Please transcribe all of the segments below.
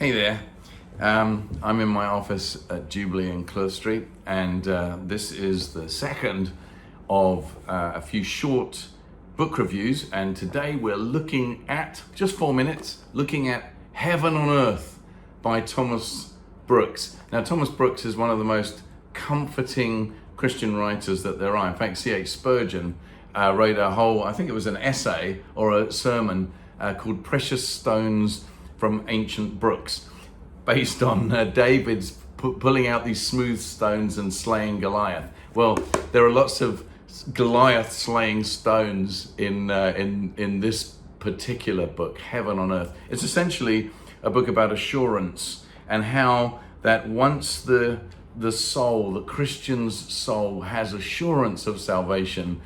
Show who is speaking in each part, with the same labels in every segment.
Speaker 1: Hey there. I'm in my office at Jubilee in Clear Street, and this is the second of a few short book reviews. And today we're looking at, just 4 minutes, looking at Heaven on Earth by Thomas Brooks. Now, Thomas Brooks is one of the most comforting Christian writers that there are. In fact, C.H. Spurgeon wrote a whole, I think it was an essay or a sermon called Precious Stones from Ancient Brooks, based on David's pulling out these smooth stones and slaying Goliath. Well, there are lots of Goliath slaying stones in this particular book, Heaven on Earth. It's essentially a book about assurance and how that once the soul, the Christian's soul, has assurance of salvation,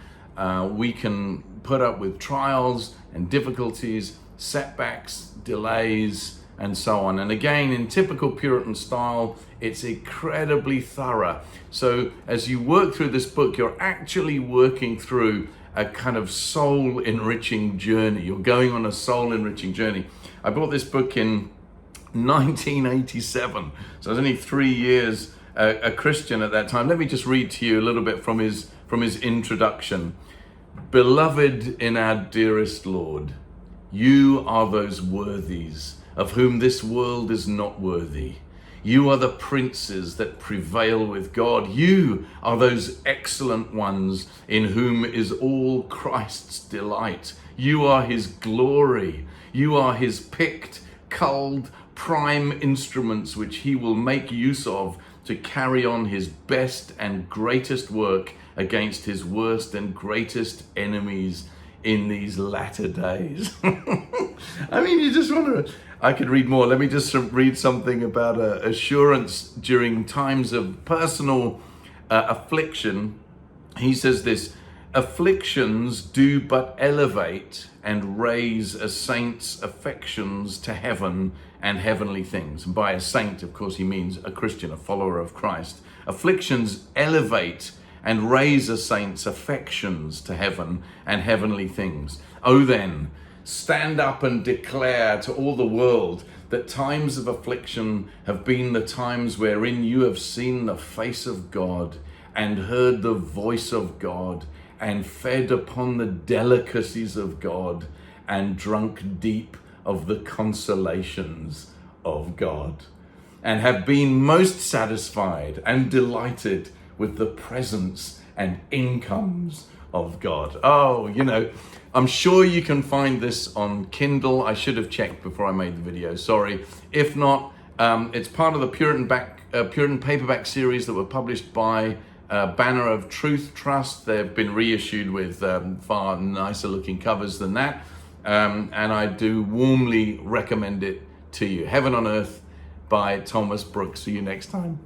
Speaker 1: we can put up with trials and difficulties, setbacks, delays, and so on. And again, in typical Puritan style, it's incredibly thorough. So as you work through this book, you're actually working through a kind of soul enriching journey. You're going on a soul enriching journey. I bought this book in 1987, so I was only 3 years a Christian at that time. Let me just read to you a little bit from his introduction. Beloved in our dearest Lord, you are those worthies of whom this world is not worthy. You are the princes that prevail with God. You are those excellent ones in whom is all Christ's delight. You are his glory. You are his picked, culled, prime instruments which he will make use of to carry on his best and greatest work against his worst and greatest enemies in these latter days. I mean, you just want to, I could read more. Let me just read something about assurance during times of personal affliction. He says this: afflictions do but elevate and raise a saint's affections to heaven and heavenly things. And by a saint, of course, he means a Christian, a follower of Christ. Afflictions elevate and raise a saint's affections to heaven and heavenly things. Oh then, stand up and declare to all the world that times of affliction have been the times wherein you have seen the face of God and heard the voice of God and fed upon the delicacies of God and drunk deep of the consolations of God, and have been most satisfied and delighted with the presence and incomes of God. Oh, you know, I'm sure you can find this on Kindle. I should have checked before I made the video, sorry. If not, it's part of the Puritan paperback series that were published by Banner of Truth Trust. They've been reissued with far nicer looking covers than that. And I do warmly recommend it to you. Heaven on Earth by Thomas Brooks. See you next time.